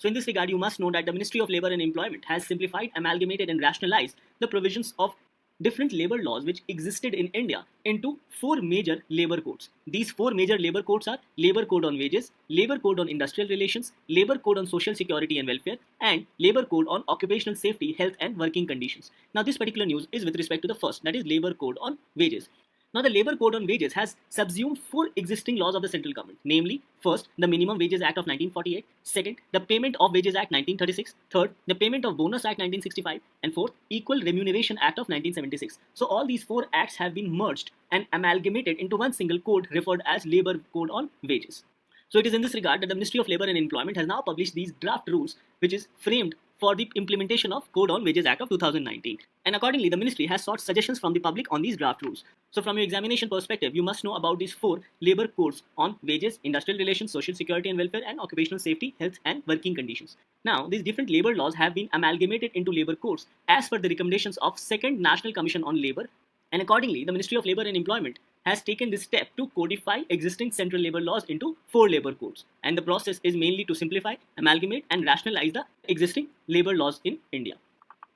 So in this regard, you must know that the Ministry of Labour and Employment has simplified, amalgamated and rationalized the provisions of different labor laws which existed in India into four major labor codes. These four major labor codes are Labor Code on Wages, Labor Code on Industrial Relations, Labor Code on Social Security and Welfare, and Labor Code on Occupational Safety, Health and Working Conditions. Now this particular news is with respect to the first, that is Labor Code on Wages. Now, the Labour Code on Wages has subsumed four existing laws of the central government, namely, first, the Minimum Wages Act of 1948, second, the Payment of Wages Act 1936, third, the Payment of Bonus Act 1965, and fourth, Equal Remuneration Act of 1976. So, all these four acts have been merged and amalgamated into one single code referred as Labour Code on Wages. So, it is in this regard that the Ministry of Labour and Employment has now published these draft rules, which is framed for the implementation of Code on Wages Act of 2019. And accordingly, the ministry has sought suggestions from the public on these draft rules. So from your examination perspective, you must know about these four labor codes on wages, industrial relations, social security and welfare, and occupational safety, health and working conditions. Now, these different labor laws have been amalgamated into labor codes as per the recommendations of Second National Commission on Labour. And accordingly, the Ministry of Labour and Employment has taken this step to codify existing central labor laws into four labor codes. And the process is mainly to simplify, amalgamate, and rationalize the existing labor laws in India.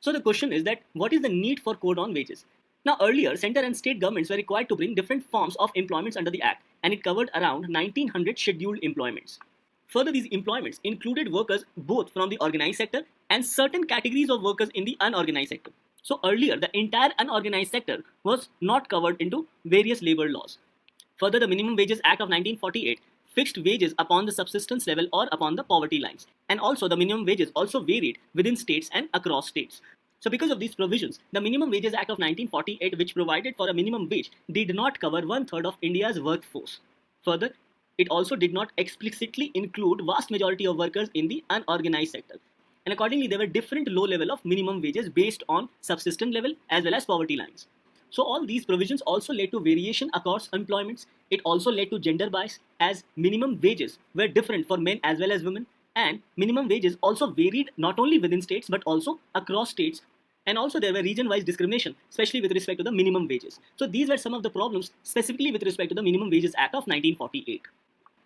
So the question is that what is the need for code on wages? Now earlier, centre and state governments were required to bring different forms of employments under the Act, and it covered around 1900 scheduled employments. Further, these employments included workers both from the organized sector and certain categories of workers in the unorganized sector. So earlier, the entire unorganized sector was not covered into various labor laws. Further, the Minimum Wages Act of 1948 fixed wages upon the subsistence level or upon the poverty lines. And also, the minimum wages also varied within states and across states. So because of these provisions, the Minimum Wages Act of 1948, which provided for a minimum wage, did not cover 1/3 of India's workforce. Further, it also did not explicitly include vast majority of workers in the unorganized sector. And accordingly, there were different low level of minimum wages based on subsistence level as well as poverty lines. So all these provisions also led to variation across employments. It also led to gender bias, as minimum wages were different for men as well as women, and minimum wages also varied not only within states but also across states. And also there were region-wise discrimination, especially with respect to the minimum wages. So these were some of the problems specifically with respect to the Minimum Wages Act of 1948.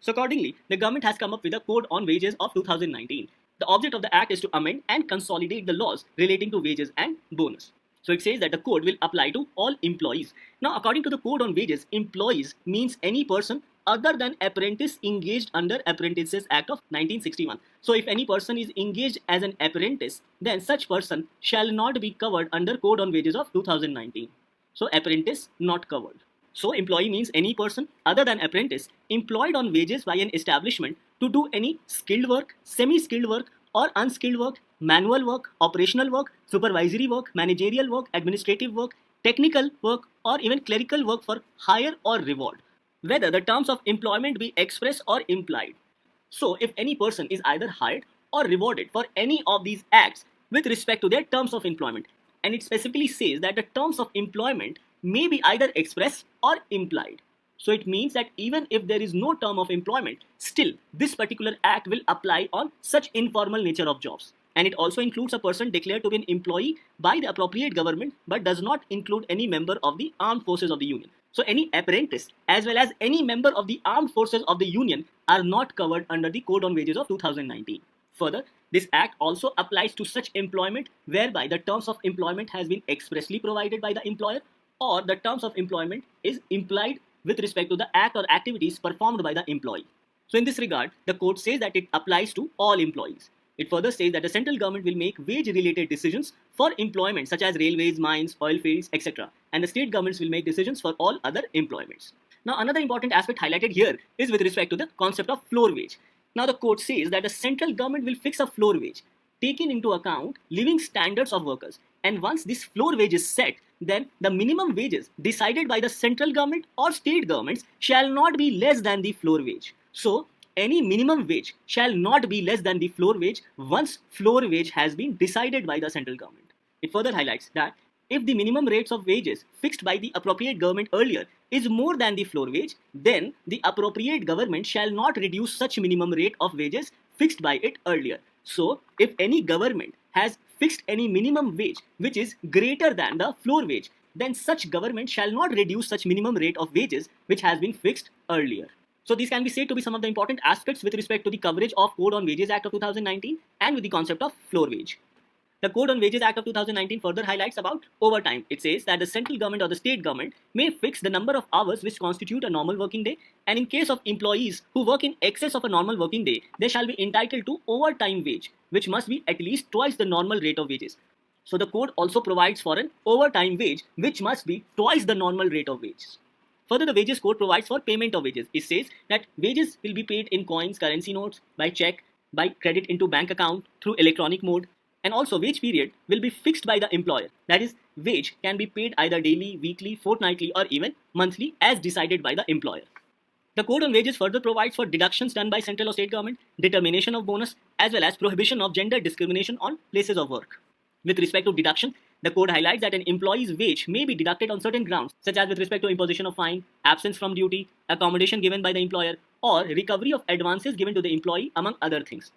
So accordingly, the government has come up with a Code on Wages of 2019. The object of the Act is to amend and consolidate the laws relating to wages and bonus. So it says that the code will apply to all employees. Now, according to the Code on Wages, employees means any person other than apprentice engaged under Apprentices Act of 1961. So if any person is engaged as an apprentice, then such person shall not be covered under Code on Wages of 2019. So apprentice not covered. So employee means any person other than apprentice employed on wages by an establishment to do any skilled work, semi-skilled work or unskilled work, manual work, operational work, supervisory work, managerial work, administrative work, technical work or even clerical work for hire or reward, whether the terms of employment be express or implied. So if any person is either hired or rewarded for any of these acts with respect to their terms of employment, and it specifically says that the terms of employment may be either express or implied. So it means that even if there is no term of employment, still this particular act will apply on such informal nature of jobs. And it also includes a person declared to be an employee by the appropriate government but does not include any member of the armed forces of the union. So any apprentice as well as any member of the armed forces of the union are not covered under the Code on Wages of 2019. Further, this act also applies to such employment whereby the terms of employment has been expressly provided by the employer or the terms of employment is implied with respect to the act or activities performed by the employee. So in this regard, the code says that it applies to all employees. It further says that the central government will make wage-related decisions for employment such as railways, mines, oil fields, etc. And the state governments will make decisions for all other employments. Now another important aspect highlighted here is with respect to the concept of floor wage. Now the code says that the central government will fix a floor wage, taking into account living standards of workers. And once this floor wage is set, then the minimum wages decided by the central government or state governments shall not be less than the floor wage. So any minimum wage shall not be less than the floor wage once floor wage has been decided by the central government. It further highlights that if the minimum rates of wages fixed by the appropriate government earlier is more than the floor wage, then the appropriate government shall not reduce such minimum rate of wages fixed by it earlier. So if any government has fixed any minimum wage which is greater than the floor wage, then such government shall not reduce such minimum rate of wages which has been fixed earlier. So these can be said to be some of the important aspects with respect to the coverage of Code on Wages Act of 2019 and with the concept of floor wage. The Code on Wages Act of 2019 further highlights about overtime. It says that the central government or the state government may fix the number of hours which constitute a normal working day, and in case of employees who work in excess of a normal working day, they shall be entitled to overtime wage, which must be at least twice the normal rate of wages. So the code also provides for an overtime wage which must be twice the normal rate of wages. Further, the wages code provides for payment of wages. It says that wages will be paid in coins, currency notes, by check, by credit into bank account, through electronic mode, and also wage period will be fixed by the employer. That is, wage can be paid either daily, weekly, fortnightly, or even monthly as decided by the employer. The Code on Wages further provides for deductions done by central or state government, determination of bonus, as well as prohibition of gender discrimination on places of work. With respect to deduction, the code highlights that an employee's wage may be deducted on certain grounds, such as with respect to imposition of fine, absence from duty, accommodation given by the employer, or recovery of advances given to the employee, among other things.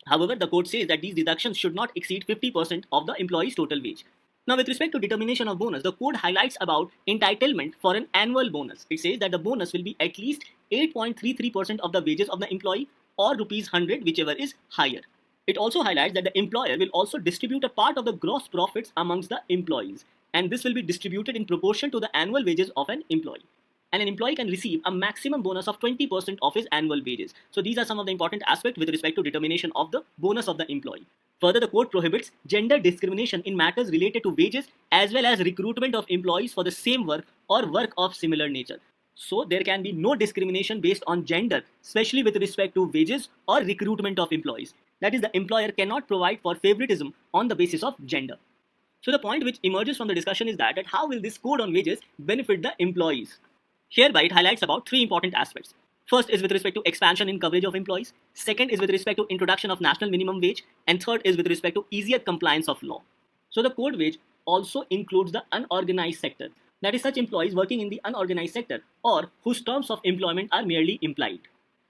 However, the code says that these deductions should not exceed 50% of the employee's total wage. Now, with respect to determination of bonus, the code highlights about entitlement for an annual bonus. It says that the bonus will be at least 8.33% of the wages of the employee, or rupees 100, whichever is higher. It also highlights that the employer will also distribute a part of the gross profits amongst the employees, and this will be distributed in proportion to the annual wages of an employee. And an employee can receive a maximum bonus of 20% of his annual wages. So these are some of the important aspects with respect to determination of the bonus of the employee. Further, the code prohibits gender discrimination in matters related to wages as well as recruitment of employees for the same work or work of similar nature. So there can be no discrimination based on gender, especially with respect to wages or recruitment of employees. That is, the employer cannot provide for favoritism on the basis of gender. So the point which emerges from the discussion is that how will this code on wages benefit the employees? Hereby, it highlights about three important aspects. First is with respect to expansion in coverage of employees. Second is with respect to introduction of national minimum wage. And third is with respect to easier compliance of law. So the code wage also includes the unorganized sector. That is, such employees working in the unorganized sector or whose terms of employment are merely implied.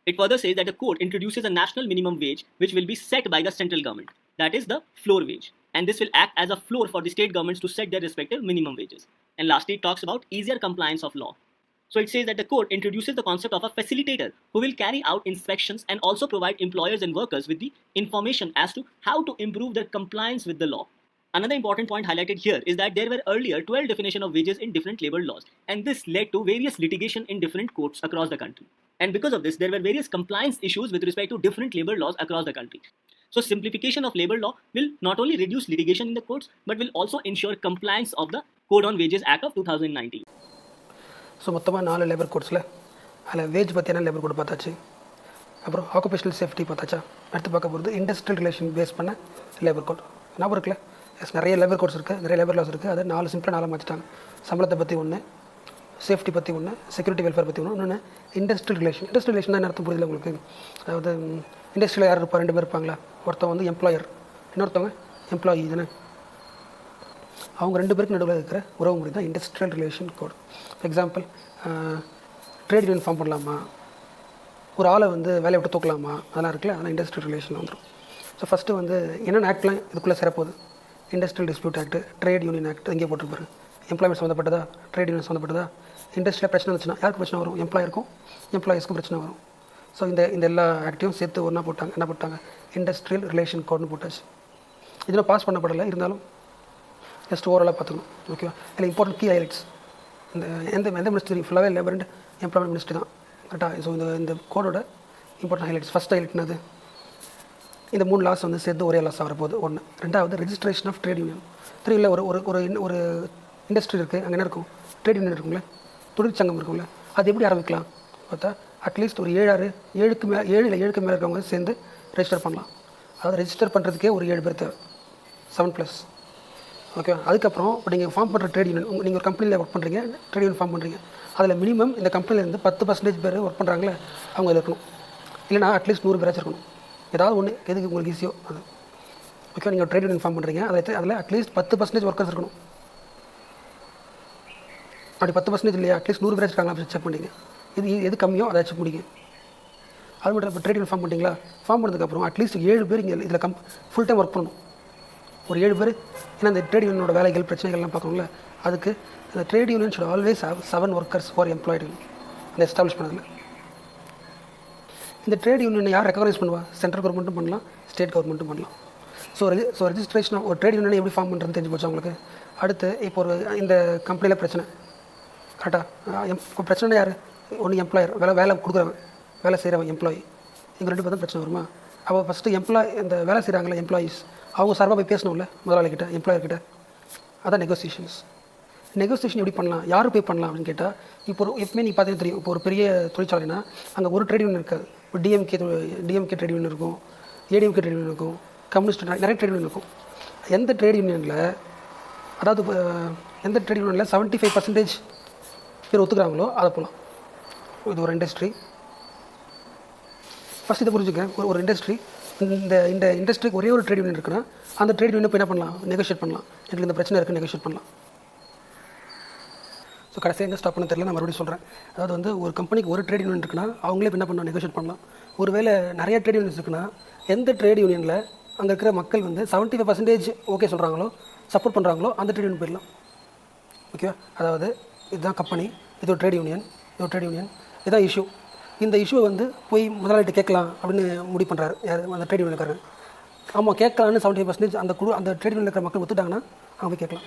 It further says that the code introduces a national minimum wage which will be set by the central government. That is the floor wage. And this will act as a floor for the state governments to set their respective minimum wages. And lastly, it talks about easier compliance of law. So it says that the code introduces the concept of a facilitator who will carry out inspections and also provide employers and workers with the information as to how to improve their compliance with the law. Another important point highlighted here is that there were earlier 12 definitions of wages in different labor laws, and this led to various litigation in different courts across the country. And because of this, there were various compliance issues with respect to different labor laws across the country. So simplification of labor law will not only reduce litigation in the courts, but will also ensure compliance of the Code on Wages Act of 2019. So மொத்தமாக 4 labour கோட்ஸில் அதில் wage பற்றியான labour code பார்த்தாச்சு. அப்புறம் occupational safety பார்த்தாச்சா. அடுத்து பார்க்க போகிறது industrial relation base பண்ண labour code. ஞாபகம் இருக்குல்ல, நிறைய லேபர் கோட்ஸ் இருக்குது, நிறைய லேபர் லாஸ் இருக்குது. அதை 4 சிம்பிளாக 4 மாற்றிட்டாங்க. சம்பளத்தை பற்றி ஒன்று, சேஃப்டி பற்றி ஒன்று, செக்யூரிட்டி வெல்ஃபேர் பற்றி ஒன்று, இன்னொன்று இண்டஸ்ட்ரியல் ரிலேஷன். இண்டஸ்ட்ரியல் ரிலேஷன் தான் அர்த்தம் புரியுது உங்களுக்கு. அதாவது இண்டஸ்ட்ரியில் யார் இருப்பா, 2 பேர் இருப்பாங்களா, ஒருத்தவங்க வந்து எம்ப்ளாயர், இன்னொருத்தவங்க எம்ப்ளாயி தானே. அவங்க 2 பேருக்கு நடுவில் இருக்கிற உறவு முறை தான் industrial relation code. Example, trade union form பண்ணலாமா, ஒரு ஆளை வந்து வேலையை விட்டு தூக்கலாமா, அதெல்லாம் இருக்குல்ல, அதெல்லாம் இண்டஸ்ட்ரியல் ரிலேஷன் வந்துடும். ஸோ ஃபஸ்ட்டு வந்து என்னென்ன ஆக்ட்லாம் இதுக்குள்ளே சேரப்போகுது. Industrial dispute act, trade union act இங்கே போட்டுருப்பாரு. எம்ப்ளாய்மெண்ட் சம்மந்தப்பட்டதா, ட்ரேட் யூனியன் சம்மந்தப்பட்டதா. இண்டஸ்ட்ரியில் பிரச்சனை வந்துச்சுன்னா யாருக்கு பிரச்சனை வரும், எம்ப்ளாயருக்கும் எம்ப்ளாயீஸ்க்கும் பிரச்சனை வரும். ஸோ இந்த எல்லா ஆக்டையும் சேர்த்து ஒன்றா போட்டாங்க. என்ன போட்டாங்க, இண்டஸ்ட்ரியல் ரிலேஷன் கோட்னு போட்டாச்சு. இதெல்லாம் பாஸ் பண்ணப்படலை, இருந்தாலும் ஜஸ்ட் ஓவராலாக பார்த்துக்கணும், ஓகேவா. இல்லை இம்பார்ட்டன்ட் கீ ஹைலைட்ஸ், எந்த மினிஸ்ட்ரி ஃபுல்லாகவே லேபர் அண்ட் எம்ப்ளாய்மெண்ட் மினிஸ்ட்ரி தான், கரெக்டாக. ஸோ இந்த கோடோட இம்பார்ட்டன்ட் ஹைலைட்ஸ், ஃபஸ்ட் ஹைலைட்னது இந்த 3 லாஸ் வந்து சேர்த்து ஒரே லாஸாக வரப்போகுது. ஒன்று. ரெண்டாவது ரெஜிஸ்ட்ரேஷன் ஆஃப் ட்ரேட் யூனியன். தெரியல, ஒரு இண்டஸ்ட்ரி இருக்குது, அங்கே என்ன இருக்கும், ட்ரேட் யூனியன் இருக்குங்களே, தொழிற்சங்கம் இருக்குங்களே, அது எப்படி ஆரம்பிக்கலாம் பார்த்தா அட்லீஸ்ட் ஒரு 7க்கு மேலே இருக்கவங்க சேர்ந்து ரெஜிஸ்டர் பண்ணலாம். அதாவது ரெஜிஸ்டர் பண்ணுறதுக்கே ஒரு 7 பேர் தேவை, 7+, ஓகேவா. அதுக்கப்புறம் இப்போ நீங்கள் ஃபார்ம் பண்ணுற ட்ரேட் யூனியன், நீங்கள் ஒரு கம்பெனியில் ஒர்க் பண்ணுறீங்க, ட்ரேட் யூனியன் ஃபார்ம் பண்ணுறீங்க, அதில் மினிமம் இந்த கம்பெனிலேருந்து 10% பேர் ஒர்க் பண்ணுறாங்களே அவங்க இதில் இருக்கணும். இல்லைனா அட்லீஸ்ட் 100 பேராச்சும் இருக்கணும். ஏதாவது ஒன்று எதுக்கு உங்களுக்கு ஈஸியோ அது, ஓகே. நீங்கள் ட்ரேட் யூனியன் ஃபார்ம் பண்ணுறீங்க, அதில் அட்லீஸ்ட் 10% ஒர்க்கர்ஸ் இருக்கணும். அப்படி 10% இல்லையா, அட்லீஸ்ட் 100 பேராச்சும் இருக்காங்களா செக் பண்ணிங்க. எது கம்மியோ அதை செக் பண்ணிங்க. அது மட்டும் இப்போ ட்ரேட் யூனியன் ஃபார்ம் பண்ணிட்டீங்களா, ஃபார்ம் பண்ணதுக்கப்புறம் அட்லீஸ்ட் 7 பேர் இங்கே இதில் ஃபுல் டைம் ஒர்க் பண்ணணும். ஒரு 7 பேர், ஏன்னா இந்த ட்ரேட் யூனியனோட வேலைகள் பிரச்சனைகள்லாம் பார்க்கணுங்கள, அதுக்கு இந்த trade union should always have 7 workers for employed அந்த எஸ்டாப்ளிஷ் பண்ணதில். இந்த ட்ரேட் யூனியனை யார் ரெகக்னைஸ் பண்ணுவா? சென்ட்ரல் கவர்மெண்ட்டும் பண்ணலாம், ஸ்டேட் கவர்மெண்ட்டும் பண்ணலாம். ஸோ ரெஜிஸ்ட்ரேஷன் ஒரு ட்ரேட் யூனியனை எப்படி ஃபார்ம் பண்ணுறதுன்னு தெரிஞ்சு போச்சு உங்களுக்கு. அடுத்து இப்போ ஒரு இந்த கம்பெனியில் பிரச்சனை, கரெக்டாக பிரச்சனை யார்? ஒன்று எம்ப்ளாயர், வேலை கொடுக்குறவன், வேலை செய்கிறவன் எம்ப்ளாயி, இங்கே ரெண்டு பேரும் பிரச்சனை வருமா? அவள் ஃபஸ்ட்டு இந்த வேலை செய்கிறாங்களே எம்ப்ளாயீஸ், அவங்க சார்பாக போய் பேசணும்ல முதலாளிகிட்ட, எம்ப்ளாயர்கிட்ட. அதான் நெகோசியேஷன் எப்படி பண்ணலாம், யார் போய் பண்ணலாம் அப்படின்னு கேட்டால், இப்போ எப்பவுமே நீங்கள் பார்த்தீங்கன்னா தெரியும், இப்போ ஒரு பெரிய தொழிற்சாலைனா அங்கே ஒரு ட்ரேட் யூனியன் இருக்காது. இப்போ டிஎம்கே ட்ரேட் யூனியன் இருக்கும், ஏடிஎம்கே ட்ரேட் யூனியன் இருக்கும், கம்யூனிஸ்ட் நிறைய ட்ரேட் யூனியன் இருக்கும். எந்த ட்ரேட் யூனியனில், அதாவது எந்த ட்ரேட் யூனியனில் 75% பேர் ஒத்துக்கிறாங்களோ அதை போகலாம். இது ஒரு இண்டஸ்ட்ரி. ஃபஸ்ட் இதை புரிஞ்சுக்கிறேன். ஒரு இண்டஸ்ட்ரி, இந்த இண்டஸ்ட்ரிக்கு ஒரே ஒரு ட்ரேட் யூனியன் இருக்குன்னா அந்த ட்ரேட் யூனியன் இப்போ என்ன பண்ணலாம்? நெகோஷியேட் பண்ணலாம். எனக்கு இந்த பிரச்சனை இருக்குது, நெகோஷியேட் பண்ணலாம். ஸோ கடைசியாக எங்கே ஸ்டாப் பண்ண தெரியல, நான் மறுபடியும் சொல்கிறேன். அதாவது ஒரு கம்பெனிக்கு ஒரு ட்ரேட் யூனியன் இருக்குன்னா அவங்களே இப்போ என்ன பண்ணலாம்? நெகோஷியேட் பண்ணலாம். ஒருவேளை நிறைய ட்ரேட் யூனியன்ஸ் இருக்குன்னா எந்த ட்ரேட் யூனியனில் அங்கே இருக்கிற மக்கள் 75% ஓகே சொல்கிறாங்களோ, சப்போர்ட் பண்ணுறாங்களோ அந்த ட்ரேட் யூனியன் போயிடலாம். ஓகேவா? அதாவது இதுதான் கம்பெனி, இது ஒரு ட்ரேட் யூனியன், இதுதான் இஷ்யூ. இந்த இஷ்யூவை போய் முதலாளிகிட்ட கேட்கலாம் அப்படின்னு முடிவு பண்ணுறாரு யார்? அந்த ட்ரேட் யூனியன்காரங்க. ஆமாம், கேட்கலான்னு 75% அந்த ட்ரேட் யூனியன் இருக்கிற மக்கள் ஒத்துட்டாங்கன்னா அவங்க போய் கேட்கலாம்.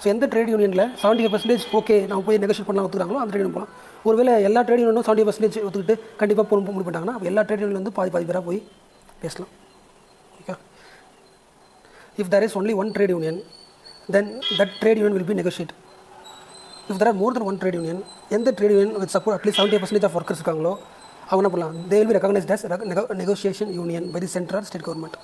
ஸோ எந்த ட்ரேட் யூனியனில் 75% ஓகே நம்ம போய் நெகோஷியேட் பண்ணலாம் ஒத்துக்கிறாங்களோ அந்த ட்ரேட் யூனியன் போகலாம். ஒருவேளை எல்லா ட்ரேட் யூனியனும் 70% ஒத்துக்கிட்டு கண்டிப்பாக முடிவு பண்ணிட்டாங்கன்னா எல்லா ட்ரேட் யூனியன் பாதி பேராக போய் பேசலாம். Okay. If there is only one trade union, then that trade union will be negotiate. If there are more then one trade union, எந்த trade union with support at least 70% of workers இருக்காங்களோ அவங்க என்ன பண்ணலாம்? They will be recognised as negotiation union by the central state government.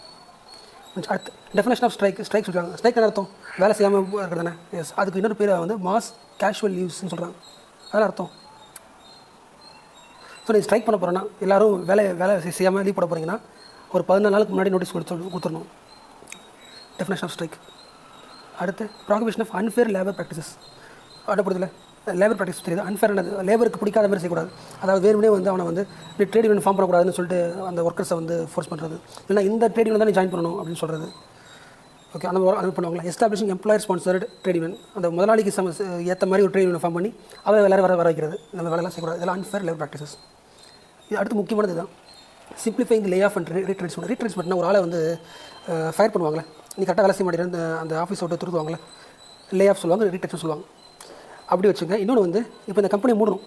அடுத்து definition of strike சொல்கிறாங்க. Strike என்ன அர்த்தம்? வேலை செய்யாமல் இருக்கிறது தானே. எஸ், அதுக்கு இன்னொரு பேர் மாஸ் கேஷுவல் லீவ்ஸ்ன்னு சொல்கிறாங்க. அதெல்லாம் அர்த்தம். ஸோ நீ ஸ்ட்ரைக் பண்ண போகிறேன்னா, எல்லோரும் வேலை செய்யாமல் லீவ் போட போகிறீங்கன்னா ஒரு 14 நாளுக்கு முன்னாடி நோட்டீஸ் கொடுத்துடணும். Definition of strike. அடுத்து prohibition of unfair labour practices. அடுப்படுதில்ல லேபர் ப்ராக்டிஸ் தெரியுது. அன்ஃபேர்னது லேபருக்கு பிடிக்காத மாதிரி செய்யக்கூடாது. அதாவது வேணுமே அவனை நீ ட்ரேட் யூனியன் ஃபார்ம் பண்ணக்கூடாதுன்னு சொல்லிட்டு அந்த ஒர்க்கர்ஸை ஃபோர்ஸ் பண்ணுறது. இல்லைனா இந்த ட்ரேட் யூனியன் தான் நீ ஜாயின் பண்ணணும் அப்படின்னு சொல்கிறது. ஓகே, அந்த பண்ணுவாங்களா? Establishing employer sponsored trade union. அந்த முதலாளிக்கு ஏற்ற மாதிரி ஒரு ட்ரேட் யூனியன் ஃபார்ம் பண்ணி அதை எல்லாரும் வர வைக்கிறது. நம்ம வேலைலாம் செய்யக்கூடாது. இதெல்லாம் அன்ஃபேர் லேபர் ப்ராக்டிசஸ். இது அடுத்து முக்கியமானது தான் simplifying lay off and retrenchment. ரீட்ரேஸ்மெண்ட்னா ஒரு ஆளை ஃபயர் பண்ணுவாங்களே, நீ கரெக்டாக வேலை செய்ய மாட்டேன் அந்த ஆஃபீஸ் விட்டு துருத்துவாங்களே, லே ஆஃப் சொல்லுவாங்க, ரீட்ரேஸ்மெண்ட் சொல்லுவாங்க. அப்படி வச்சுங்க. இன்னொன்று இப்போ இந்த கம்பெனியை மூடணும்,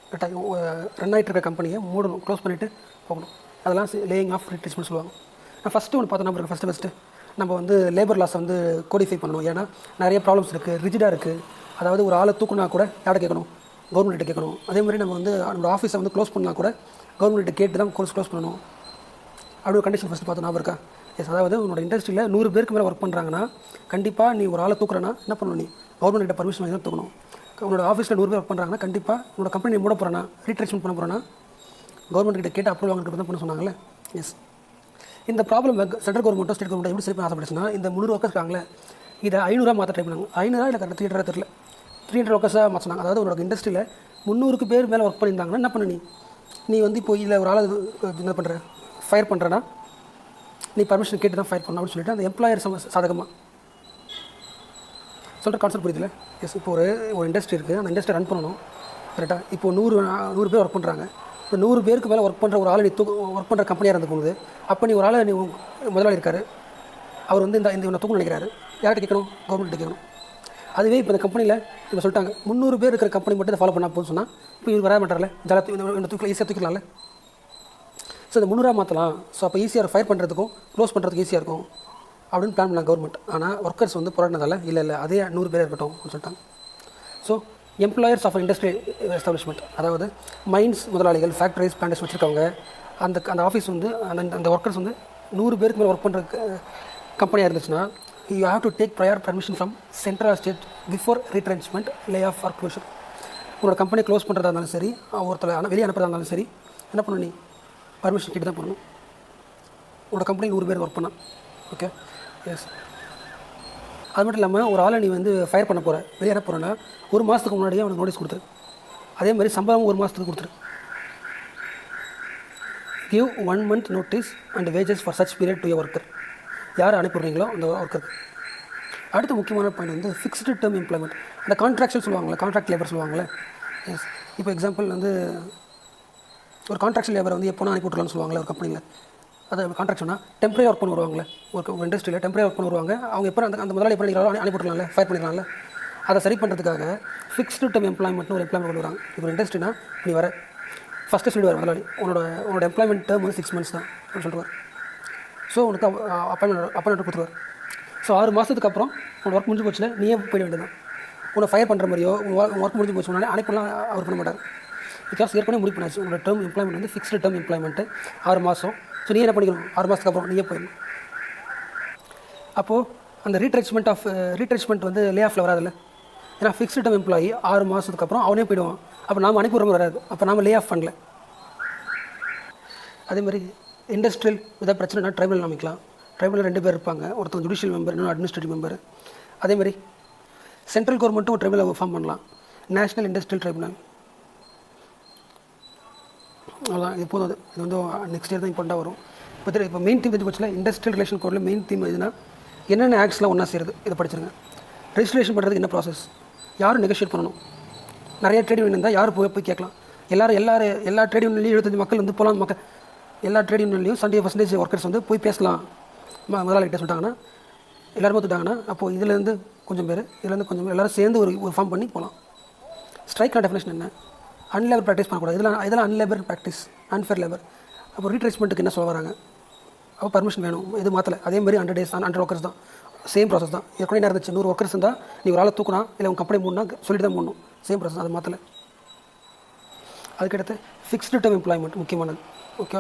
கரெக்டாக ரன் ஆகிட்டு இருக்க கம்பெனியை மூடணும், க்ளோஸ் பண்ணிவிட்டு போகணும். அதெல்லாம் லேயிங் ஆஃப் ரீட்ரேஸ்மெண்ட் சொல்லுவாங்க. நான் ஃபஸ்ட்டு ஒன்று பார்த்தோன்னா பாருங்க, ஃபஸ்ட்டு நம்ம லேபர் லாஸை கோடிஃபை பண்ணணும். ஏன்னா நிறைய ப்ராப்ளம்ஸ் இருக்குது, ரிஜிடாக இருக்குது. அதாவது ஒரு ஆளை தூக்குனா கூட யார்கிட்ட கேட்கணும்? கவர்மெண்ட்டை கேட்கணும். அதே மாதிரி நம்ம நம்மளோட ஆஃபீஸை க்ளோஸ் பண்ணால் கூட கவர்மெண்ட்டை கேட்டு தான் க்ளோஸ் பண்ணணும். அப்படி ஒரு கண்டிஷன் ஃபஸ்ட்டு பார்த்தோம், ஞாபகம் இருக்கா? எஸ், அதாவது உன்னோட இண்டஸ்ட்ரியில் 100 பேருக்கு மேலே ஒர்க் பண்ணுறாங்கன்னா கண்டிப்பாக நீ ஒரு ஆளை தூக்குறேன்னா என்ன பண்ணணும்? நீ கவர்மெண்ட்டிட்ட பர்மிஷன் வாங்கி தான் தூக்கணும். உன்னோட ஆஃபீஸில் 100 பேர் ஒர்க் பண்ணுறாங்கன்னா கண்டிப்பாக உன்னோட கம்பெனி மூட போகிறேன்னா, ரீட்ரேஸ்மெண்ட் பண்ண போகிறேன்னா கவர்மெண்ட் கிட்ட கேட்டு அப்ரூவல் வாங்கிட்டு தான் பண்ண சொன்னாங்களே. எஸ், இந்த ப்ராப்ளம் சென்ட்ரல் கவர்மெண்ட்டோ ஸ்டேட் கவர்மெண்ட்டோ எப்படி சரி பண்ண ஆசைப்படுச்சுன்னா, இந்த 300 ஒர்க்கர்ஸ் இருக்காங்களே இதை 500 மாற்ற ட்ரை பண்ணாங்க. 500 இல்லை கரெக்டாக 300 தெரியல, 300 ஒர்க்கர்ஸாக மாற்றினாங்க. அதாவது உன்னோட இண்டஸ்ட்ரியில் 300க்கு பேர் மேலே ஒர்க் பண்ணியிருந்தாங்கன்னா என்ன பண்ணு? நீ இப்போ இல்லை ஒரு ஆளை என்ன பண்ணுற, ஃபயர் பண்ணுறேன்னா நீ பர்மிஷன் கேட்டு தான் ஃபயர் பண்ணணும் அப்படின்னு சொல்லிட்டு அந்த எம்ப்ளாயர் சாதகமாக சொல்கிற கான்செப்ட் புரியுதுல? எஸ், இப்போ ஒரு இண்டஸ்ட்ரி இருக்குது, அந்த இண்டஸ்ட்ரி ரன் பண்ணணும், கரெக்டாக. இப்போ 100 பேர் ஒர்க் பண்ணுறாங்க. இப்போ 100 பேருக்கு மேலே ஒர்க் பண்ணுற ஒரு ஆளை நீ ஒர்க் பண்ணுற கம்பெனியாக இருந்து போகுது. அப்போ நீ ஒரு ஆளை முதலாளி இருக்கார், அவர் இந்த இவனை தூக்கணும் நினைக்கிறாரு. யார்கிட்ட கேட்கணும்? கவர்மெண்ட்டு கேட்கணும். அதுவே இப்போ இந்த கம்பெனியில் இப்போ சொல்லிட்டாங்க 300 பேர் இருக்கிற கம்பெனி மட்டும் இதை ஃபாலோ பண்ணால் போதும் சொன்னால் இப்போ இவர் வர மாட்டார்ல, இந்த தூக்கில் ஈஸியாக தூக்கிடலாம்ல. ஸோ இந்த 300 மாற்றலாம். ஸோ அப்போ ஈஸியாக ஃபயர் பண்ணுறதுக்கும் க்ளோஸ் பண்ணுறதுக்கு ஈஸியாக இருக்கும் அப்படின்னு பிளான் பண்ணலாம் கவர்மெண்ட். ஆனால் ஒர்க்கர்ஸ் போராடினதால இல்லை அதே 100 பேர் இருக்கட்டும் அப்படின்னு சொல்லிட்டாங்க. So employers of industry establishment, அதாவது மைன்ஸ் முதலாளிகள், ஃபேக்ட்ரிஸ், பிளான்டேஷன் வச்சுருக்கவங்க, அந்த ஆஃபீஸ் அந்த ஒர்க்கர்ஸ் 100 பேருக்கு மேலே ஒர்க் பண்ணுற கம்பெனியாக இருந்துச்சுன்னா you have to take prior permission from central state before retrenchment, lay off or closure. உங்களோட கம்பெனி க்ளோஸ் பண்ணுறதா இருந்தாலும் சரி, ஒருத்தர் வெளியே அனுப்புறதா இருந்தாலும் சரி, என்ன பண்ணணும்? நீ பர்மிஷன் கேட்டு தான் பண்ணணும். உங்களோட கம்பெனி 100 பேர் ஒர்க் பண்ணால். Okay, yes. அது மட்டும் இல்லாமல் ஒரு ஆளை நீ ஃபயர் பண்ண போகிற, வெளியே அனுப்ப போகிறேன்னா 1 மாதத்துக்கு முன்னாடியே அவனுக்கு நோட்டீஸ் கொடுத்துரு. அதே மாதிரி சம்பளம் 1 மாதத்துக்கு கொடுத்துரு. Give 1 month notice and wages for such period to worker. யார் அனுப்பிடுறீங்களோ அந்த ஒர்க்கருக்கு. அடுத்த முக்கியமான பாயிண்ட் ஃபிக்ஸ்டு டேர்ம் எம்ப்ளாய்மெண்ட். அந்த கான்ட்ராக்சுவல் சொல்லுவாங்களே, கான்ட்ராக்ட் லேபர் சொல்லுவாங்களே. எஸ், இப்போ எக்ஸாம்பிள் ஒரு கான்ட்ராக்ட் லேபரை வந்து எப்போனா அனுப்பி விட்றலாம்னு சொல்லுவாங்களே ஒரு கம்பெனியில். அது கான்ட்ராக்ட்னா டெம்பரரி ஒர்க் பண்ண வருவாங்களே, ஒரு இண்டஸ்ட்ரியில் டெம்பரரி ஒர்க் பண்ண வருவாங்க. அவங்க எப்போ அந்த முதலாளி எப்போ நினைக்கிறாரோ அனுப்பி விட்றலாம்ல, ஃபயர் பண்ணிடலாம்ல. அதை சரி பண்ணுறதுக்காக ஃபிக்ஸ்டு டேர்ம் எம்ப்ளாய்மெண்ட்னு ஒரு எம்ப்ளாய்மெண்ட் கொண்டு வராங்க. இப்போ இண்டஸ்ட்ரினா நீ வர ஃபஸ்ட்டு சொல்லிடுவார் முதலாளி, உன்னோட எம்ப்ளாய்மெண்ட் டேர்ம் வந்து 6 months தான் அப்படின்னு சொல்லிடுவார். ஸோ உனக்கு அப்பாயின்மெண்ட் கொடுத்துருவார். ஸோ 6 மாதத்துக்கு அப்புறம் உன்னோட ஒர்க் முடிஞ்சு போச்சுல, நீயே போயிட வேண்டியதான். உன்னை ஃபயர் பண்ணுற மாதிரியோ உங்கள் ஒர்க் முடிஞ்சு போச்சு முன்னாடி அனுப்பலாம் அவர் பண்ண மாட்டார். பிகாஸ் ஏற்கனவே முடிவு பண்ணாச்சு உங்களோட டேர்ம் எம்ப்ளாய்மெண்ட் வந்து ஃபிக்ஸ்டு டேர்ம் எம்ப்ளாய்மெண்ட்டு 6 மாதம். ஸோ நீ என்ன பண்ணிக்கணும், 6 மாதத்துக்கு அப்புறம் நீயே போயிடணும். அப்போது அந்த ரீட்ரெச்மெண்ட் வந்து லே ஆஃபில் வராதில்ல. ஏன்னா ஃபிக்ஸ்டு டேர்ம் எம்ப்ளாயி 6 மாதத்துக்கு அப்புறம் அவனே போயிடுவான். அப்போ நாம் அனுப்பிடுறோம் வராது. அப்போ நாம் லே ஆஃப் பண்ணல. அதேமாதிரி இண்டஸ்ட்ரியல் ஏதாவது பிரச்சனைனா ட்ரைபல் அமைக்கலாம். ட்ரைபலில் 2 பேர் இருப்பாங்க, ஒருத்தர் ஜுடிஷியல் மெம்பர், இன்னொரு அட்மினிஸ்ட்ரேட்டிவ் மெம்பர். அதேமாதிரி சென்ட்ரல் கவர்மெண்ட்டும் ஒரு ட்ரைபலை ஃபார்ம் பண்ணலாம், நேஷனல் இண்டஸ்ட்ரியல் ட்ரைபுனல். அதான் இது போதும். இது வந்து நெக்ஸ்ட் இயர் தான் இம்பார்ட்டாக வரும். இப்போ மெயின் தீம் தெரிஞ்சு போச்சுல, இண்டஸ்ட்ரியல் ரிலேஷன் கோடில் மெயின் தீம் எதுனா என்னென்ன ஆக்ட்ஸ்லாம் ஒன்றா சேருது இதை படிச்சிருங்க. ரெஜிஸ்ட்ரேஷன் பண்ணுறதுக்கு என்ன ப்ராசஸ், யாரும் நெகோஷியேட் பண்ணணும், நிறைய ட்ரேட் யூனியன் இருந்தால் யார் போய் கேட்கலாம். எல்லா ட்ரேட் யூனியன்லையும் 75 மக்கள் வந்து போகலாம். எல்லா ட்ரேட் யூனியன்லையும் 70% ஒர்க்கர்ஸ் வந்து போய் பேசலாம் முதலாளிகிட்ட சொல்லிட்டாங்கன்னா, எல்லோரும் ஒத்துட்டாங்கன்னா, அப்போது இதுலேருந்து கொஞ்சம் பேர் எல்லோரும் சேர்ந்து ஒரு ஃபார்ம் பண்ணி போகலாம். ஸ்ட்ரைக்கான டெஃபினேஷன் என்ன, அன்லேபர் ப்ராக்டிஸ் பண்ணக்கூடாது. இதெல்லாம் அன்லேபர் ப்ராக்டிஸ், அன்ஃபேர் லேபர். அப்போ ரீட்ரெச்மெண்ட்டுக்கு என்ன சொல்ல வராங்க, அப்போ பர்மிஷன் வேணும், இது மாற்றலை. அதேமாதிரி 100 days 100 ஒர்க்கர்ஸ் தான், சேம் ப்ராசஸ் தான். ஏற்கனவே என்ன இருந்துச்சு, 100 ஒர்க்கர்ஸ் இருந்தால் நீ ஒரு ஆளை தூக்குனா இல்லை உங்கள் கம்பெனி மூணுனா சொல்லிட்டு தான் மூடணும், சேம் ப்ராசஸ், அது மாற்றலை. அதுக்கடுத்து ஃபிக்ஸ்டு டேர்ம் எம்ப்ளாய்மெண்ட் முக்கியமானது. ஓகே,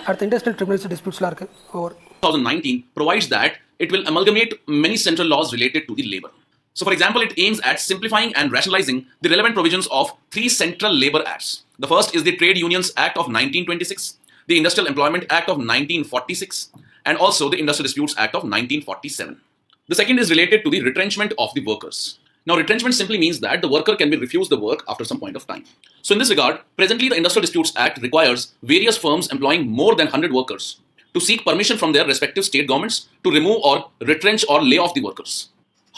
அடுத்து இண்டஸ்ட்ரியல் ட்ரிபியூனல்ஸ் டிஸ்பியூட்ஸ்லாம் இருக்குது. Over 2019 provides that it will amalgamate many central laws related to the labor. So, for example, it aims at simplifying and rationalizing the relevant provisions of 3 central labor acts. The first is the Trade Unions Act of 1926, the Industrial Employment Act of 1946, and also the Industrial Disputes Act of 1947. The second is related to the retrenchment of the workers. Now, retrenchment simply means that the worker can be refused the work after some point of time. So, in this regard, presently the Industrial Disputes Act requires various firms employing more than 100 workers to seek permission from their respective state governments to remove or retrench or lay off the workers.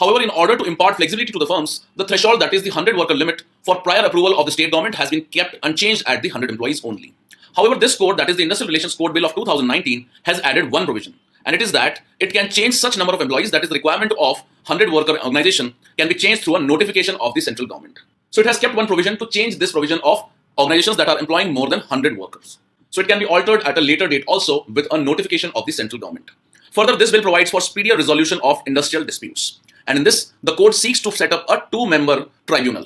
However, in order to impart flexibility to the firms, the threshold, that is the 100 worker limit for prior approval of the state government, has been kept unchanged at the 100 employees only. However, this code, that is the Industrial Relations Code Bill of 2019, has added one provision, and it is that it can change such number of employees, that is the requirement of 100 worker organization can be changed through a notification of the central government. So it has kept one provision to change this provision of organizations that are employing more than 100 workers. So it can be altered at a later date also with a notification of the central government. Further, this bill provides for speedier resolution of industrial disputes. And in this, the code seeks to set up a 2-member tribunal.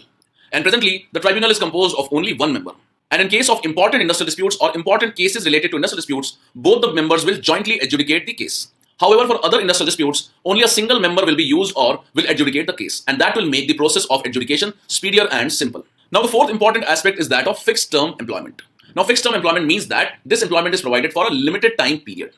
And presently, the tribunal is composed of only 1 member. And in case of important industrial disputes or important cases related to industrial disputes, both the members will jointly adjudicate the case. However, for other industrial disputes, only a single member will be used or will adjudicate the case. And that will make the process of adjudication speedier and simple. Now, the fourth important aspect is that of fixed term employment. Now, fixed term employment means that this employment is provided for a limited time period.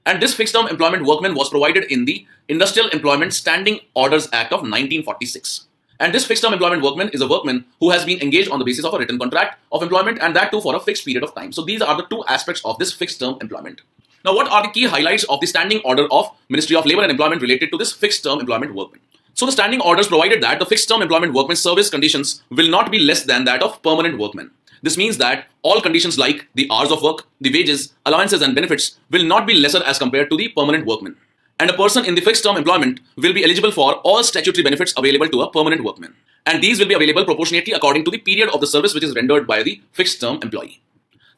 And this fixed term employment workman was provided in the Industrial Employment Standing Orders Act of 1946. And this fixed term employment workman is a workman who has been engaged on the basis of a written contract of employment, and that too for a fixed period of time. So these are the 2 aspects of this fixed term employment. Now, what are the key highlights of the standing order of Ministry of Labour and Employment related to this fixed term employment workman? So the standing orders provided that the fixed term employment workman's service conditions will not be less than that of permanent workmen. This means that all conditions like the hours of work, the wages, allowances and benefits will not be lesser as compared to the permanent workman. And a person in the fixed term employment will be eligible for all statutory benefits available to a permanent workman. And these will be available proportionately according to the period of the service which is rendered by the fixed term employee.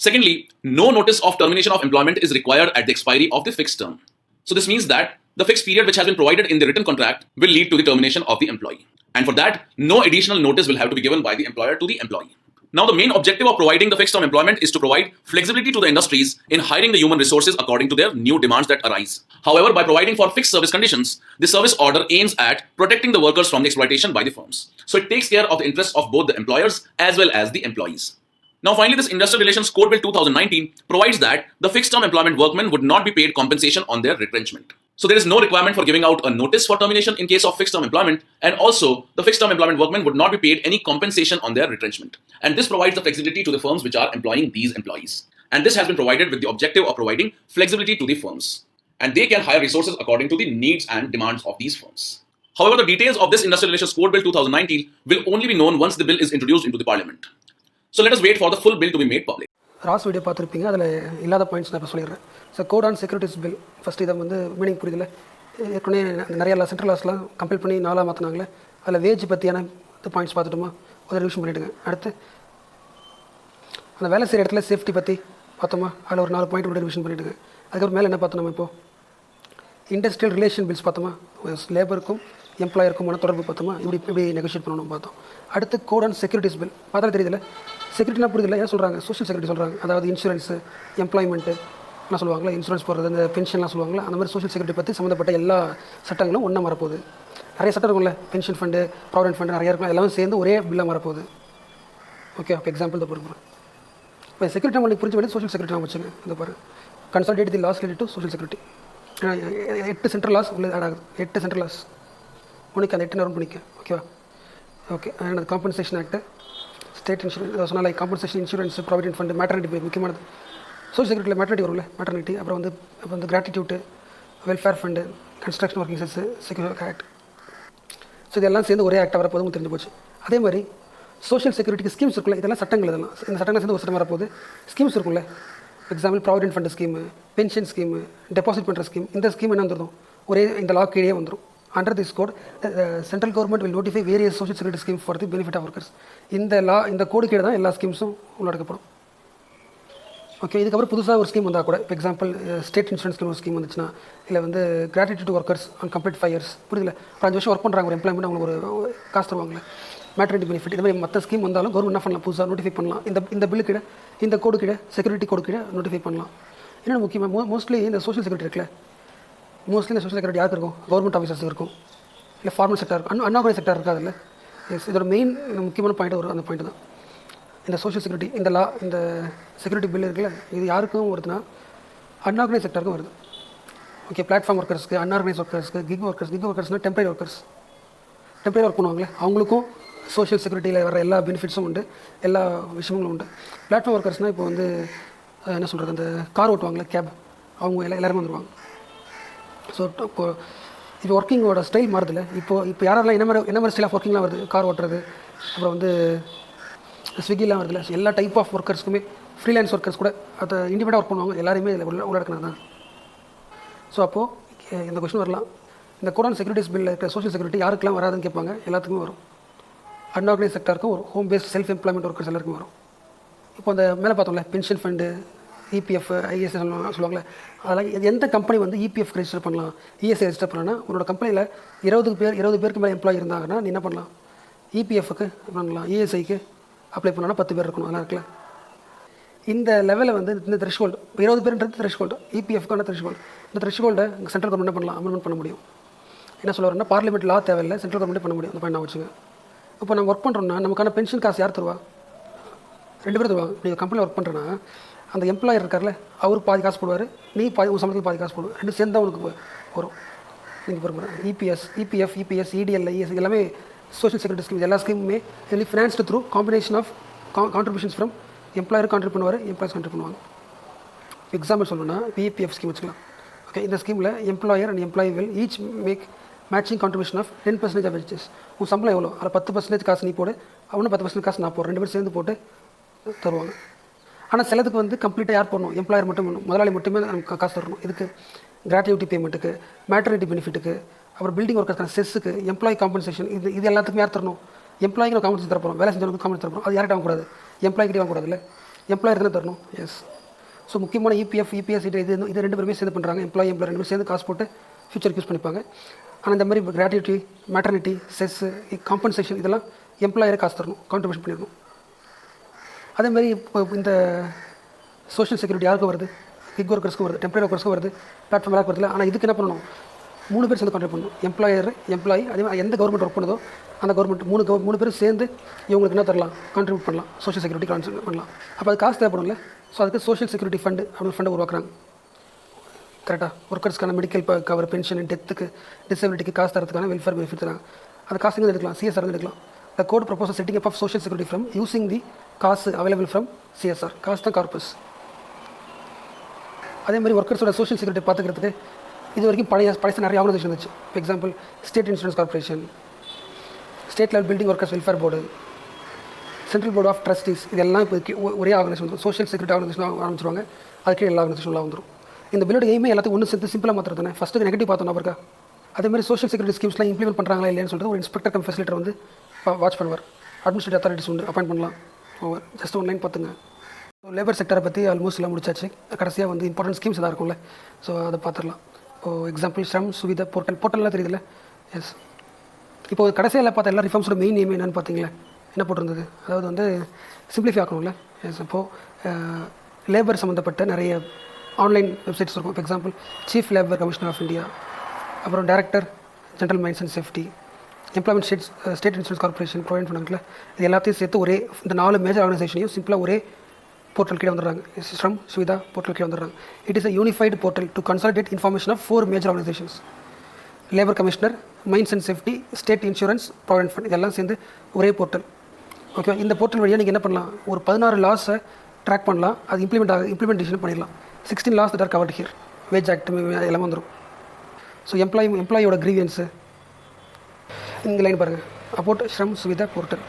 Secondly, no notice of termination of employment is required at the expiry of the fixed term. So this means that the fixed period which has been provided in the written contract will lead to the termination of the employee. And for that, no additional notice will have to be given by the employer to the employee. Now, the main objective of providing the fixed term employment is to provide flexibility to the industries in hiring the human resources according to their new demands that arise. However, by providing for fixed service conditions, the service order aims at protecting the workers from the exploitation by the firms. So it takes care of the interests of both the employers as well as the employees. Now, finally, this Industrial Relations Code Bill 2019 provides that the fixed term employment workmen would not be paid compensation on their retrenchment. So there is no requirement for giving out a notice for termination in case of fixed term employment, and also the fixed term employment workmen would not be paid any compensation on their retrenchment. And this provides the flexibility to the firms which are employing these employees. And this has been provided with the objective of providing flexibility to the firms. And they can hire resources according to the needs and demands of these firms. However, the details of this Industrial Relations Code Bill 2019 will only be known once the bill is introduced into the Parliament. So let us wait for the full bill to be made public. ராஸ் video பார்த்துருப்பீங்க, அதில் இல்லாத points நான் இப்போ சொல்லிடுறேன். So code on securities bill first இதை வந்து meaning புரியுதில்ல. ஏற்கனவே நிறைய சென்ட்ரல் லாஸ்லாம் கம்பேர் பண்ணி 4 மாற்றினாங்களே, அதில் வேஜ் பற்றியான பாயிண்ட்ஸ் பார்த்துட்டோமா, ஒரு ரிவிஷன் பண்ணிவிடுங்க. அடுத்து அந்த வேலை செய்கிற இடத்துல சேஃப்டி பற்றி பார்த்தோமா, அதில் ஒரு 4 பாயிண்ட் கூட ரிவிஷன் பண்ணிவிடுங்க. அதுக்கப்புறம் மேலே என்ன பார்த்தோம் நம்ம இப்போது இண்டஸ்ட்ரியல் ரிலேஷன் பில்ஸ் பார்த்தோமா, லேபருக்கும் எம்ப்ளாயருக்குமான தொடர்பு பார்த்தோமா, இப்படி நெகோஷியேட் பண்ணணும் பார்த்தோம். அடுத்து கோட் ஆன் செக்யூரிட்டிஸ் பில் பார்த்தாலும் தெரியுதில்ல. செக்யூரிட்டினா புரியுதில்ல, ஏன் சொல்கிறாங்க சோஷியல் செக்யூரிட்டி சொல்கிறாங்க, அதாவது இன்சூரன்ஸு எம்ப்ளாய்மெண்ட்டு எல்லாம் சொல்லுவாங்களா, இன்சூரன்ஸ் போடுறது, இந்த பென்ஷன்லாம் சொல்லுவாங்களா, அந்த மாதிரி சோஷியல் செக்யூரிட்டி பற்றி சம்மந்தப்பட்ட எல்லா சட்டங்களும் ஒன்றா வரப்போகுது. நிறைய சட்டம் இருக்கும்ல, பென்ஷன் ஃபண்டு, ப்ராவிடென்ட் ஃபண்டு நிறையா இருக்கும், எல்லாமே சேர்ந்து ஒரே பில்லாக வரப்போகுது. ஓகே, அப்போ எக்ஸாம்பிள் தான் போடுறேன். இப்போ செக்யூரிட்டி நம்மளுக்கு புரிஞ்ச வேண்டிய சோஷியல் செக்யூரிட்டி நான் வச்சுங்க. இந்த பாரு, consolidate the laws related to social security. 8 central laws உள்ள ஆட் ஆகுது. 8 சென்ட்ரல் லாஸ் உனக்கு அந்த 8 நோட் பண்ணிக்க. ஓகேவா? Okay. And compensation act, state insurance சொன்னால் like compensation, insurance, provident fund, maternity முக்கியமானது. சோஷியல் செக்யூரிட்டியில் மேட்டர்னிட்டி வரும்ல, மேட்டர்னிட்டி, அப்புறம் வந்து gratuity, welfare fund, construction working cess, security act. So இதெல்லாம் சேர்ந்து ஒரே ஆக்டாக வரப்போது உங்களுக்கு தெரிஞ்சு போச்சு. அதே மாதிரி சோஷியல் செக்யூரிட்டிக்கு ஸ்கீம்ஸ் இருக்குல்ல, இதெல்லாம் சட்டங்கள், இதெல்லாம் இந்த சட்டங்கள் சேர்ந்து ஒரு சட்டம் வரப்போது. ஸ்கீம்ஸ் இருக்குல்ல, example provident fund scheme, pension scheme, deposit பண்ணுற ஸ்கீம், இந்த ஸ்கீம் என்ன வந்துடும், ஒரே இந்த லா கீழே வந்துடும். Under this code central government will notify various social security scheme for the benefit of workers. இந்த கோடு கீழே தான் எல்லா ஸ்கீம்ஸும் உள்ளடக்கப்படும். ஓகே. இதுக்கப்புறம் புதுசாக ஒரு ஸ்கீம் வந்தால் கூட, இப்போ எக்ஸாம்பிள் ஸ்டேட் இன்சூரன்ஸ் ஸ்கீம் ஒரு ஸ்கீம் வந்துச்சுன்னா, இல்லை வந்து gratitude to workers on complete 5 years, புரியல, ஒரு 5 வருஷம் ஒர்க் பண்ணுறாங்க ஒரு எம்ப்ளாய்மெண்ட், அவங்களுக்கு ஒரு காசு தருவாங்களே, மேட்டர்னிட்டி பெனிஃபிட், இது மாதிரி மற்ற ஸ்கீம் வந்தாலும் கவர்மெண்ட் என்ன பண்ணலாம், புதுசாக நோட்டிஃபை பண்ணலாம். இந்த பில்லு கீழே, இந்த கோடு கீழே, செக்யூரிட்டி கோடு கீழே நோட்டிஃபை பண்ணலாம். இன்னொன்று முக்கியமாக மோஸ்ட்லி இந்த சோஷியல் செக்யூரிட்டி இருக்குல்ல, மோஸ்ட்லி இந்த சோஷியல் செக்யூரிட்டி யாருக்கு இருக்கும், கவர்மெண்ட் ஆஃபீஸர்ஸ் இருக்கும், இல்லை ஃபார்மல் செக்டர் இருக்கும், அன்ஆர்கனைஸ் செக்டர் இருக்காது இல்லை. எஸ், இதோட மெயின் முக்கியமான பாயிண்ட் வரும், அந்த பாயிண்ட் தான் இந்த சோஷியல் செக்யூரிட்டி. இந்த செக்யூரிட்டி பில் இருக்குல்ல, இது யாருக்கும் வருதுன்னா அன்ஆர்கனைஸ் செக்டருக்கும் வருது. ஓகே. பிளாட்ஃபார்ம் ஒர்க்கர்ஸ்க்கு, அன்ஆர்கனைஸ் ஒர்க்கர்ஸ்க்கு, கிக் ஒர்க்கர்ஸ்னால் டெம்பரரி ஒர்க் பண்ணுவாங்களே, அவங்களுக்கும் சோஷியல் செக்யூரிட்டியில் வர எல்லா பெனிஃபிட்ஸும் உண்டு, எல்லா விஷயங்களும் உண்டு. பிளாட்ஃபார்ம் ஒர்க்கர்ஸ்னால் இப்போ வந்து என்ன சொல்கிறது, அந்த கார் ஓட்டுவாங்களே, கேப், அவங்க எல்லாருமே வந்துடுவாங்க. ஸோ இப்போ ஒர்க்கிங்கோட ஸ்டைல் மாறுதில்ல. இப்போ யாரெல்லாம் என்ன மாதிரி ஸ்டைல் ஆஃப் ஒர்க்கிங்லாம் வருது, கார் ஓட்டுறது, அப்புறம் வந்து ஸ்விக்கிலாம் வருதுல்ல, எல்லா டைப் ஆஃப் ஒர்க்கர்ஸ்க்குமே, ஃப்ரீலான்ஸ் ஒர்க்கர்ஸ் கூட, அதை இண்டிபெண்டாக ஒர்க் பண்ணுவாங்க, எல்லாருமே இதில் உள்ளடக்கினது தான். ஸோ அப்போது இந்த கொஸ்டின் வரலாம், இந்த கோட் ஆன் செக்யூரிட்டிஸ் பில்லில் இருக்கிற சோஷியல் செக்யூரிட்டி யாருக்கெல்லாம் வராதுன்னு கேட்பாங்க. எல்லாத்துக்குமே வரும். அன்ஆர்கனைஸ் செக்டருக்கும் ஒரு home based self employment workers எல்லாருக்கும் வரும். இப்போ அந்த மேலே பார்த்தோம்ல, பென்ஷன் ஃபண்டு, இபிஎஃப், ஐஎஸ்ஐ சொல்லுவாங்களே, அதெல்லாம் எந்த கம்பெனி வந்து இபிஎஃப் ரெஜிஸ்டர் பண்ணலாம், இஎஸ்ஐ ரெஜிஸ்டர் பண்ணலாம்னா, உன்னோட கம்பெனியில் 20 பேருக்கு மேலே எம்ப்ளாயி இருந்தாங்கன்னா நீ என்ன பண்ணலாம், இபிஎஃப்க்கு பண்ணலாம், இஎஸ்ஐக்கு அப்ளை பண்ணலாம், 10 பேர் இருக்கணும், அதெல்லாம் இருக்குல்ல. இந்த லெவலில் வந்து இந்த த்ரெஷ்ஹோல்டு 20 பேருன்றது த்ரெஷ்ஹோல்டு, இபிஎஃப்க்கான த்ரெஷ்ஹோல்டு. இந்த த்ரெஷ்ஹோல்டை சென்ட்ரல் கவர்மெண்ட் என்ன பண்ணலாம், அமெண்ட்மெண்ட் பண்ண முடியும். என்ன சொல்ல வரேன்னா, பார்லிமெண்ட் லா தேவையில்லை, சென்ட்ரல் கவர்மெண்ட்டே பண்ண முடியும். அந்த பாயிண்ட் நான் வச்சுங்க. இப்போ நம்ம ஒர்க் பண்ணுறோம்னா நமக்கான பென்ஷன் காசு யார் தருவா, 2 பேர் தருவாங்க. நீங்கள் கம்பெனியில் ஒர்க் பண்ணுறேன்னா அந்த எம்ப்ளாயர் இருக்கார்ல, அவர் பாதி காசு போடுவார், நீ உங்கள் சம்பளத்தில் பாதி காசு போடுவார், 2 சேர்ந்து தான் உனக்கு வரும். நீங்கள் பொறுப்பு இபிஎஃப், இடிஎல், இஎஸ் எல்லாமே சோஷியல் செக்யூரிட்டி ஸ்கீம். எல்லா ஸ்கீமுமே எல்லாம் financed through combination of contributions from employer contribute பண்ணுவார், எம்ப்ளாய்ஸ் கான்ட்ரிபியூட் பண்ணுவாங்க. எக்ஸாம்பிள் சொல்லணும்னா பிஎஃப் ஸ்கீம் வச்சுக்கலாம். ஓகே. இந்த ஸ்கீமில் employer and employee will each make matching contribution of 10% of wages. உன் சம்பளம் எவ்வளோ, அதில் 10% காசு நீ போடு, அவனும் 10% காசு நான் போடுறேன், 2 பேர் சேர்ந்து போட்டு தருவாங்க. ஆனால் சிலதுக்கு வந்து கம்ப்ளீட்டாக யார் போடணும், எம்ப்ளாயர் மட்டும் பண்ணணும், முதலாளி மட்டுமே நமக்கு காசு தரணும். இதுக்கு கிராட்டிவிட்டி பேமெண்ட்டுக்கு, மேட்டர்னிட்டி பெனிஃபிட்டுக்கு, அப்புறம் பில்டிங் ஒர்க்கர்ஸ்க்கான செஸ்ஸுக்கு, எம்ப்ளாயி காம்பன்சேஷன், இது எல்லாத்துக்கும் யார் தரணும், எம்ப்ளாய்க்கு நம்ம காம்பன்சேஷன் தரப்போம், வேலை செஞ்சவங்களுக்கு காம்பன்சேஷன் தரப்போம். அது யார்கிட்ட வாங்கக்கூடாது, எம்ப்ளாய்கிட்டே வாங்கக்கூடாது இல்லை, எம்ப்ளாயர் தானே தரணும். எஸ். ஸோ முக்கியமான இபிஎஃப், இபிஎஸ் இது 2 பேருமே சேர்ந்து பண்ணுறாங்க, எம்ப்ளாயி 2 பேரும் சேர்ந்து காசு போட்டு ஃபியூச்சருக்கு யூஸ் பண்ணிப்பாங்க. ஆனால் இந்த மாதிரி கிராட்டிவிட்டி, மேட்டர்னிட்டி, செஸ்ஸு, காம்பன்சேஷன் இதெல்லாம் எம்ப்ளாயரை காசு தரணும், கான்ட்ரிபியூஷன் பண்ணிடணும். அதேமாதிரி இப்போ இந்த சோஷியல் செக்யூரிட்டி யாருக்கும் வருது, கிக் ஒர்க்கர்ஸ்க்கும் வருது, டெம்பரரி ஒர்க்கர்ஸ்க்கும் வருது, பிளாட்ஃபார்ம் எல்லாருக்கும் வருது. ஆனால் இதுக்கு என்ன பண்ணணும், 3 பேர் சேர்ந்து கான்ட்ரிபியூட் பண்ணணும், எம்ப்ளாயர், எம்ப்ளாயி, அதே மாதிரி எந்த கவர்மெண்ட் ஒர்க் பண்ணுதோ அந்த கவர்மெண்ட் 3 பேரும் சேர்ந்து இவங்களுக்கு என்ன தரலாம், கான்ட்ரிபியூட் பண்ணலாம், சோஷியல் செக்யூரிட்டி கான்ட்ரிபியூட் பண்ணலாம். அப்போ அது காசு தேவைப்படும்ல. ஸோ அதுக்கு சோஷியல் செக்யூரிட்டி ஃபண்டு அப்படின்னு ஃபண்டை உருவாக்குறாங்க. கரெக்டாக ஒர்க்கர்ஸ்க்கான மெடிக்கல் கவர், பென்ஷன், டெத்துக்கு, டிசபிலிட்டிக்கு காசு தரத்துக்கான வெல்ஃபேர் பெனிஃபிட் தராங்க. அந்த காசு எங்கே எடுக்கலாம், சிஎஸ்ஆர் எடுக்கலாம். The code proposal setting up of social security from using the காசு அவைலபிள் ஃப்ரம் சிஎஸ்ஆர். காசு தான் கார்பஸ். அதே மாதிரி ஒர்க்கர்ஸோட சோஷியல் செக்யூரிட்டி பார்த்துக்கிறதுக்கு இது வரைக்கும் பழைய நிறைய ஆர்கனைசேஷன் இருந்துச்சு. For example state insurance corporation, state level building workers welfare board, central board of trustees இதெல்லாம் இப்போ ஒரே ஆர்கனைசேஷன் வந்துடும். சோஷியல் செக்யூரிட்டி ஆர்கனைசேஷன் ஆரம்பிச்சிருவாங்க. அதுக்கே எல்லா ஆர்கனைசேஷன்லாம் வந்துடும். இந்த பில்லோட எய்மே எல்லாத்தையும் ஒன்று சேர்த்து சிம்பிளாக மாற்றுறது தானே. ஃபஸ்ட்டு நெகட்டிவ் பார்த்தோம் இருக்கா. அதேமாதிரி சோஷியல் செக்யூரிட்டி ஸ்கீம்ஸ்லாம் இம்ப்ளிமெண்ட் பண்ணுறாங்களா இல்லைன்னு சொல்லிட்டு ஒரு இன்ஸ்பெக்டர் கம் ஃபெசிலிட்டர் வந்து வாட்ச் பண்ணுவார். அட்மினிஸ்ட்ரேட்டிவ் அத்தாரிட்டிஸ் உண்டு, அப்பாயிண்ட் பண்ணலாம். ஓவர் ஜஸ்ட் ஒன்லைன் பார்த்துங்க. லேபர் செக்டரை பற்றி ஆல்மோஸ்ட் எல்லாம் முடிச்சாச்சு. கடைசியாக வந்து இம்பார்ட்டன்ட் ஸ்கீம்ஸ் எதாவது இருக்கும்ல, ஸோ அதை பார்த்துடலாம். எக்ஸாம்பிள் ஸ்ரம் சுவிதா போர்ட்டல்லாம் தெரியுதுல்ல. எஸ், இப்போ கடைசியில் பார்த்தா எல்லா ரிஃபார்ம்ஸோட மெயின் எய்ம் என்னென்னு பார்த்தீங்களா, என்ன போட்டிருந்தது, அதாவது வந்து சிம்பிளிஃபை ஆக்கணும்ல. எஸ், அப்போது லேபர் சம்மந்தப்பட்ட நிறைய ஆன்லைன் வெப்சைட்ஸ் இருக்கும். For example chief labour commissioner of India, அப்புறம் director general mines and safety, employment state insurance corporation provide பண்ணாங்கல்ல. இது எல்லாத்தையும் சேர்த்து ஒரே இந்த 4 மேஜர் ஆர்கனைசேஷனையும் சிம்பிளாக ஒரே போர்ட்டல் கீழே வந்துடுறாங்க. ஸ்ரம் சுவிதா போர்ட்டல் கீழே வந்துடுறாங்க. It is a unified portal to consolidate information of 4 major organisations: labour commissioner, mines and safety, state insurance, provident fund. இதெல்லாம் சேர்ந்து ஒரே போர்ட்டல். ஓகே, இந்த போர்ட்டல் வழியாக நீங்கள் என்ன பண்ணலாம், ஒரு 16 லாஸை ட்ராக் பண்ணலாம். அது இம்ப்ளிமெண்டேஷன் பண்ணிடலாம். 16 laws that are covered here. Wage act எல்லாம் வந்துடும். ஸோ எம்ப்ளாயோட கிரீவியன்ஸு இந்த லைன் பாருங்கள். About Shram Suvidha portal.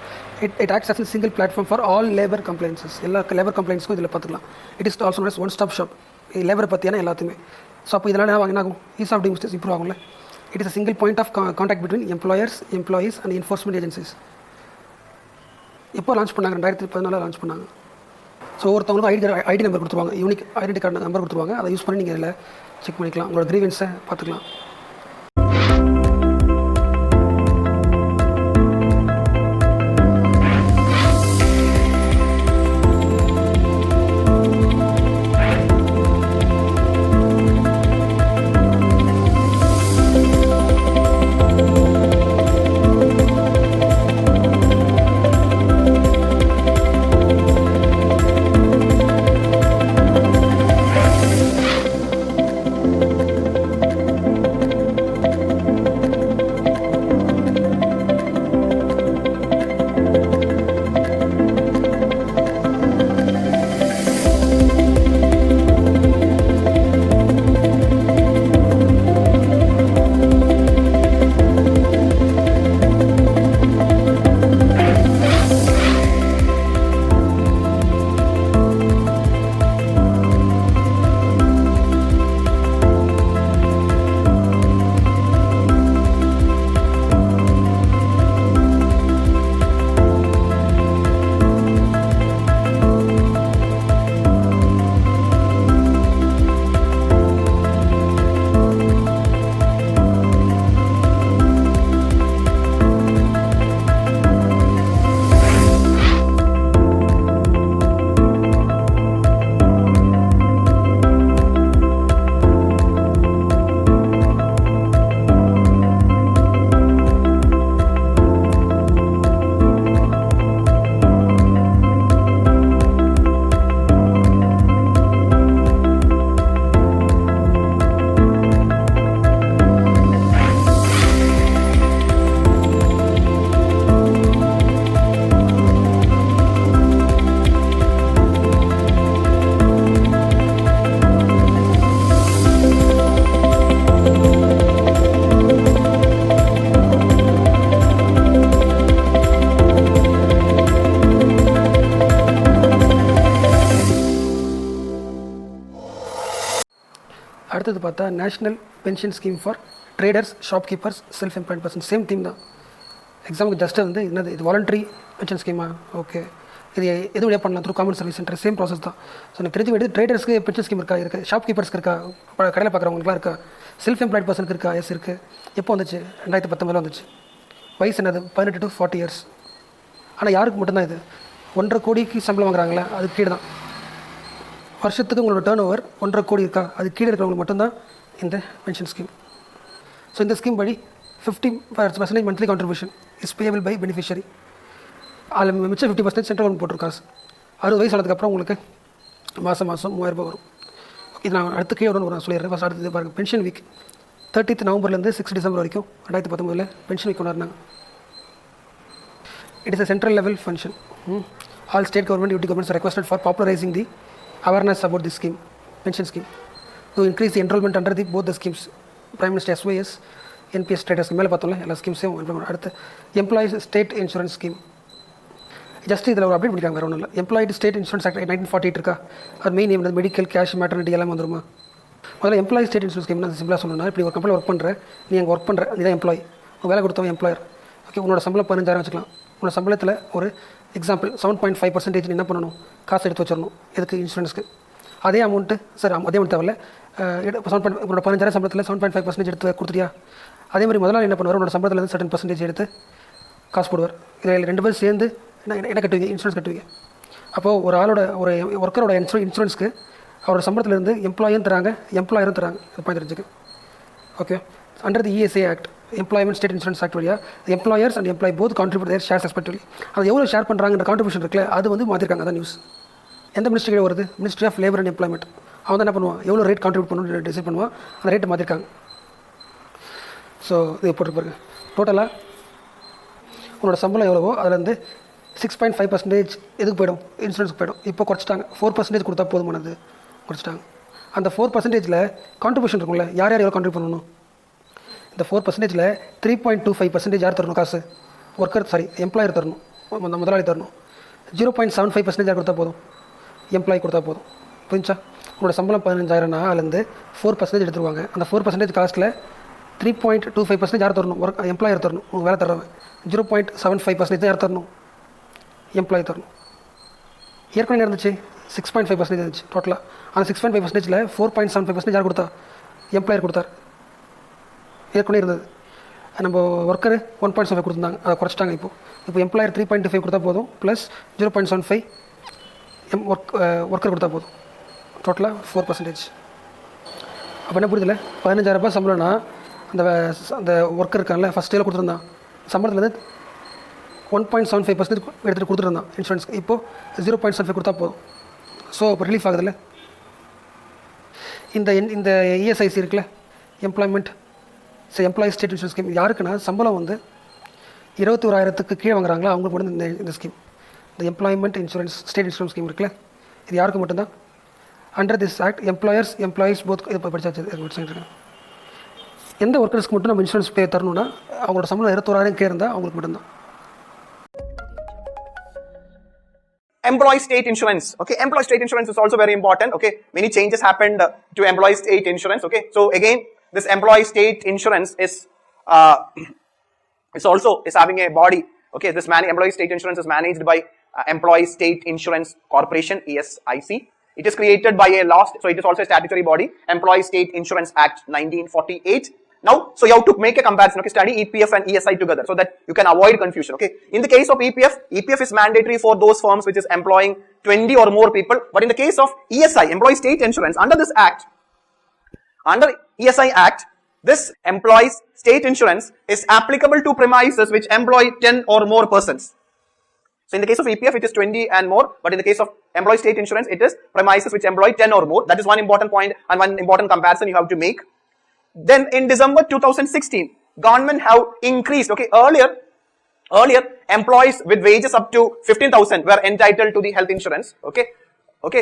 It acts as a single platform for all labor complaints. எல்லா லேபர் கம்ப்ளைண்ட்ஸ்க்கும் இதில் பார்த்துக்கலாம். It is also known as one stop shop. லேபரை பற்றியான எல்லாத்தையுமே. ஸோ அப்போ இதனால் என்ன ஆகும், ease of doing business improve ஆகும்ல. It is a single point of contact between employers, employees and enforcement agencies. எப்போ லான்ச் பண்ணாங்க, 2014 லான்ச் பண்ணாங்க. ஸோ ஒருத்தவங்களுக்கும் ஐடி நம்பர் கொடுத்துருவாங்க, யூனிக் ஐடென்டி கார்டு நம்பர் கொடுத்துருவாங்க. அதை யூஸ் பண்ணி நீங்கள் இதில் செக் பண்ணிக்கலாம், உங்களோட கிரீவன்ஸை பார்த்துக்கலாம். அடுத்தது பார்த்தா national pension scheme for traders, shopkeepers, self employed person. Same theme தான். எக்ஸாமுக்கு ஜஸ்ட்டு வந்து என்னது இது, வாலண்டரி பென்ஷன் ஸ்கீமா? ஓகே, இது எது வழியாக பண்ணலாம்? Through common service centre. Same process தான். ஸோ எனக்கு தெரிஞ்சு வேண்டியது ட்ரேடர்ஸ்க்கு பென்ஷன் ஸ்கீம் இருக்கா, இருக்குது. ஷாப்கீப்பர்ஸ்க்கு இருக்கா, கடையில் பார்க்குறவங்களுக்குலாம் இருக்கா. செல்ஃப் எம்ப்ளாய்ட் பர்சனுக்கு இருக்கா? எஸ் இருக்குது. எப்போ வந்துச்சு? 2019 வந்துச்சு. வயசு என்னது? 18 to 40 years. ஆனால் யாருக்கு மட்டும்தான் இது? 1.5 கோடிக்கு சம்பளம் வாங்குறாங்களே, அது கீழே தான். வருஷத்துக்கு உங்களோட டேர்ன் ஓவர் 1.5 கோடி இருக்கா, அது கீழே இருக்கிறவங்களுக்கு மட்டும்தான் இந்த பென்ஷன் ஸ்கீம். ஸோ இந்த ஸ்கீம் படி 50% monthly contribution is payable by beneficiary. அதில் மிச்சம் 50% சென்ட்ரல் கவர்மெண்ட் போட்டிருக்காரு. 60 வயசு ஆனதுக்கப்புறம் உங்களுக்கு மாதம் 3000 ரூபாய் வரும். இது நான் அடுத்த கீழே நான் சொல்லிடுறேன். ஃபஸ்ட் அடுத்தது பாருங்கள், பென்ஷன் வீக் 30th நவம்பர்லேருந்து 6 டிசம்பர் வரைக்கும் 2019 பென்ஷன் வீக் கொண்டாடினாங்க. It is a central level function. All state government, UT governments are requested for popularizing the awareness about this scheme, pension scheme, to increase the enrollment under both the schemes. Prime Minister SYS, NPS status மேலே பார்த்தோம்ல, எல்லா ஸ்கீம்ஸையும் implement. அடுத்து employees state insurance scheme. Just இதில் ஒரு update பண்ணிக்காங்க, வேறு ஒன்றும் இல்லை. எம்ப்ளாய்டு ஸ்டேட் இன்சூரன்ஸ் ஆக்ட் 1948 இருக்கா, அது main name medical, cash, maternity எல்லாம் வந்துருமா. முதல்ல எம்ப்ளாயி ஸ்டேட் இன்சூரன்ஸ் ஸ்கீம் நான் சிம்பிளாக சொல்லணும்னா, இப்படி ஒரு கம்பெனியில் ஒர்க் பண்ணுறேன், நீ அங்கே ஒர்க் பண்ணுற, நீ தான் எம்ப்ளாயி, வேலை கொடுத்தவன் எம்ப்ளாயர். ஓகே, உன்னோட சம்பளம் 15,000 வச்சுக்கலாம். உன்னோட சம்பளத்தில் ஒரு எக்ஸாம்பிள் 7.5% நீ என்ன பண்ணணும், காசு எடுத்து வச்சிடணும். எதுக்கு? இன்சூரன்ஸ்க்கு. அதே அமௌண்ட்டு சார், அதே அமௌண்ட் தேவையில்ல, உன்னோட 15,000 சம்பளத்தில் 7.5% எடுத்து கொடுத்துட்டியா, அதே மாதிரி முதல்ல என்ன பண்ணுவார், உன்னோட சம்பளத்தில் சர்டன் பர்சன்டேஜ் எடுத்து காசு போடுவார். இதில் 2 பேரும் சேர்ந்து என்ன கட்டுவீங்க, இன்சூரன்ஸ் கட்டுவீங்க. அப்போது ஒரு ஆளோட ஒரு ஒர்க்கரோட இன்சூரன்ஸ்க்கு அவரோட சம்பளத்திலேருந்து எம்ப்ளாயும் தராங்க, எம்ப்ளாயரும் தராங்க. இது பாயிண்ட் தெரிஞ்சுக்க. Okay, under the ESA act, employment state insurance act வழியாக employers and employee both contribute their shares respectively. அது எவ்வளோ ஷேர் பண்ணுறாங்கன்ற கான்ட்ரிபியூஷன் இருக்குல்ல, அது வந்து மாற்றிருக்காங்க. அதான் நியூஸ். எந்த மினிஸ்ட்ரி வருது? Ministry of labour and employment. அவன் தான் என்ன பண்ணுவான், எவ்வளோ ரேட் கான்ட்ரிபியூட் பண்ணணும்னு டிசைட் பண்ணுவான். அந்த ரேட்டை மாற்றிருக்காங்க. ஸோ இது போட்டு பாருங்க, டோட்டலாக உன்னோட சம்பளம் எவ்வளவோ அதுலேருந்து 6.5% எதுக்கு போய்டும், இன்சூரன்ஸுக்கு போய்டும். இப்போ குறைச்சிட்டாங்க, 4% கொடுத்தா போதுமானது, குறைச்சிட்டாங்க. அந்த 4%ல் கான்ட்ரிபியூஷன் இருக்கும்ல, யார் யார் எவ்வளோ கான்ட்ரிபியூட் பண்ணணும். இந்த 4%ல் 3.25% யார் தரணும் காசு, எம்ப்ளாயர் தரணும், முதலாளி தரணும். 0.75% யார் கொடுத்தா போதும், எம்ப்ளாயி கொடுத்தா போதும். புரிஞ்சா? உங்களோட சம்பளம் 15,000னா அதுலேருந்து 4% எடுத்துருவாங்க. அந்த 4% காஸ்ட்டில் 3.25% யார் தரணும், எம்ப்ளாயர் தரணும், உங்கள் வேலை தர்றவன். 0.75% யார் தரணும், எம்ப்ளாயி தரணும். ஏற்கனவே இருந்துச்சு 6.5% இருந்துச்சு டோட்டலாக. அந்த 6.5%ல் 4.75% யார் கொடுத்தா, எம்ப்ளாயர் கொடுத்தார். ஏற்கனவே இருந்தது. நம்ம ஒர்க்கரு 1.75 கொடுத்துருந்தாங்க, அதை குறைச்சிட்டாங்க. இப்போ எம்ப்ளாயர் 3.25 கொடுத்தா போதும், ப்ளஸ் 0.75 ஒர்க்கர் கொடுத்தா போதும். டோட்டலாக 4%. அப்போ என்ன புரியுதுல, 15,000 ரூபாய் சம்பளம்னா அந்த ஒர்க்கர் இருக்காங்கல்ல, ஃபஸ்ட் டேல கொடுத்துருந்தான், சம்பளத்துலேருந்து 1.75% எடுத்துகிட்டு கொடுத்துருந்தான் இன்சூரன்ஸ்க்கு. இப்போது 0.75 கொடுத்தா போதும். ஸோ இப்போ ரிலீஃப் ஆகுதுல்ல. இந்த ESIC இருக்குல்ல, எம்ப்ளாயி ஸ்டேட் இன்சூரன்ஸ் ஸ்கீம், யாருக்குன்னா சம்பளம் வந்து 21,000க்கு கீழே வாங்குறாங்களா அவங்களுக்கு மட்டும் இந்த ஸ்கீம், இந்த employment insurance state insurance scheme இருக்குல்ல, இது யாருக்கு மட்டும்தான். Under this act employees both இதை படிச்சாச்சு. எந்த ஒர்க்கர்ஸ்க்கு மட்டும் நம்ம இன்சூரன்ஸ் பே தரணும்னா, அவங்களோட சம்பளம் 21,000 கீழே இருந்தால் அவங்களுக்கு மட்டும்தான். Employee state insurance. Okay, employee state insurance is also very important. Okay, many changes happened to employee state insurance. Okay, so again, this employee state insurance is having a body. Okay, this employee state insurance is managed by Employee State Insurance Corporation, ESIC. It is created by a law, so it is also a statutory body, Employee State Insurance Act 1948. Now, so you have to make a comparison, okay, study EPF and ESI together so that you can avoid confusion, okay. In the case of EPF is mandatory for those firms which is employing 20 or more people, but in the case of ESI, Employee State Insurance, under ESI Act, this employees state insurance is applicable to premises which employ 10 or more persons. So in the case of EPF, it is 20 and more, but in the case of employee state insurance, it is premises which employ 10 or more. That is one important point and one important comparison you have to make. Then in December 2016, government have increased, okay, earlier employees with wages up to 15,000 were entitled to the health insurance, okay,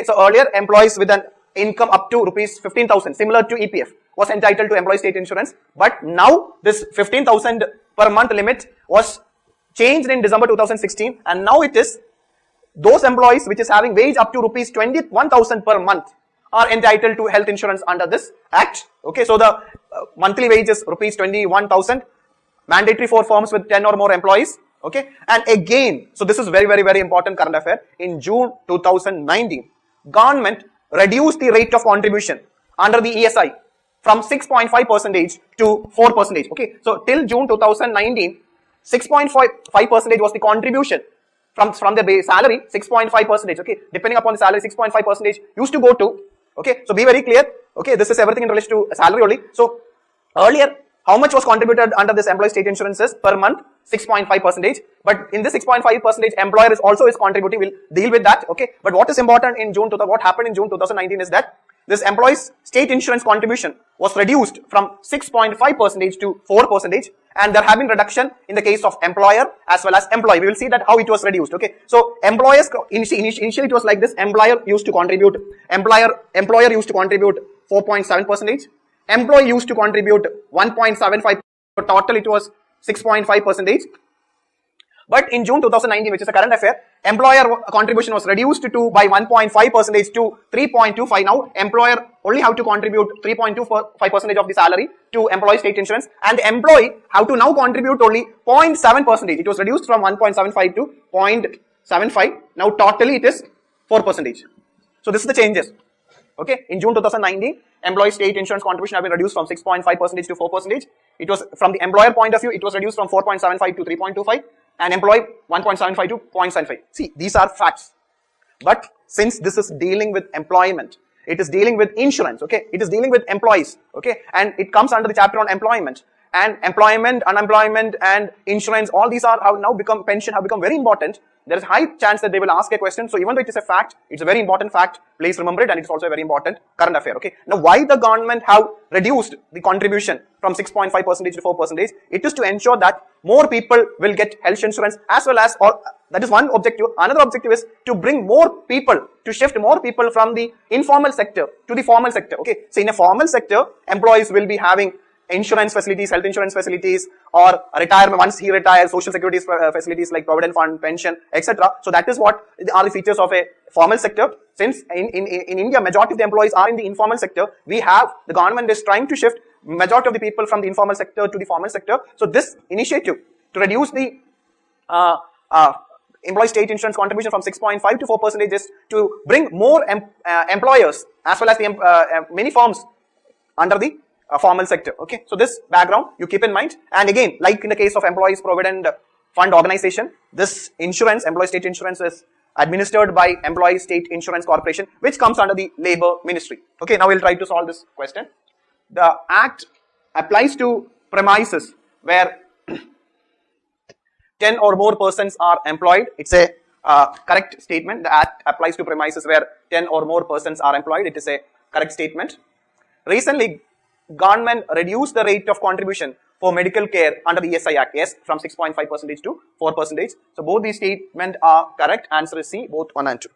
so earlier employees with an income up to rupees 15,000, similar to EPF, was entitled to employee state insurance, but now this 15,000 per month limit was changed in December 2016, and now it is those employees which is having wage up to rupees 21,000 per month are entitled to health insurance under this act. Okay, so the monthly wage is rupees 21,000, mandatory for firms with 10 or more employees. Okay, and again, so this is very, very, very important current affair. In June 2019, government reduced the rate of contribution under the ESI from 6.5% to 4%. Okay, so till June 2019, 6.5% was the contribution from the base salary. 6.5%. Okay, depending upon the salary, 6.5% used to go to. Okay, so be very clear. Okay, this is everything in relation to salary only. So earlier, how much was contributed under this employee state insurances per month? 6.5%. But in this 6.5%, employer is also contributing. We'll deal with that. Okay, but what is important in what happened in June 2019 is that this employees state insurance contribution was reduced from 6.5% to 4%, and there have been reduction in the case of employer as well as employee. We will see that how it was reduced. Okay, so employers initially it was like this: employer used to contribute 4.7%, employee used to contribute 1.75%. Total it was 6.5%. But in June 2019, which is a current affair, employer contribution was reduced to by 1.5% to 3.25. Now, employer only have to contribute 3.25% of the salary to employee state insurance, and the employee have to now contribute only 0.7%. It was reduced from 1.75 to 0.75. Now, totally it is 4%. So, this is the changes. Okay, in June 2019, employee state insurance contribution have been reduced from 6.5% to 4%. It was from the employer point of view, it was reduced from 4.75 to 3.25, and employee 1.75 to 0.75. See, these are facts. But since this is dealing with employment, it is dealing with insurance, okay, it is dealing with employees, okay, and it comes under the chapter on employment. And employment, unemployment, and insurance, all these have now become, pension have become very important. There is high chance that they will ask a question. So even though it is a fact, it's a very important fact. Please remember it, and it's also a very important current affair. Okay. Now, why the government have reduced the contribution from 6.5% to 4%? It is to ensure that more people will get health insurance, as well as, or that is one objective. Another objective is to bring more people, to shift more people from the informal sector to the formal sector. Okay. So in a formal sector, employees will be having insurance facilities, health insurance facilities, or retirement, once he retires, social security facilities like provident fund, pension, etc. So that is what are the features of a formal sector. Since in India, majority of the employees are in the informal sector, the government is trying to shift majority of the people from the informal sector to the formal sector. So this initiative to reduce the employee state insurance contribution from 6.5 to 4% is to bring more employers, as well as the many firms under the formal sector. Okay, so this background you keep in mind. And again, like in the case of employees provident fund organization, this insurance, employee state insurance, is administered by Employee State Insurance Corporation, which comes under the Labor Ministry. Okay, now we'll try to solve this question. The Act applies to premises where 10 or more persons are employed. It's a correct statement. The Act applies to premises where 10 or more persons are employed. It is a correct statement. Recently, government reduced the rate of contribution for medical care under the ESI Act, yes, from 6.5% to 4%. So both these statements are correct. Answer is C, both 1 and 2.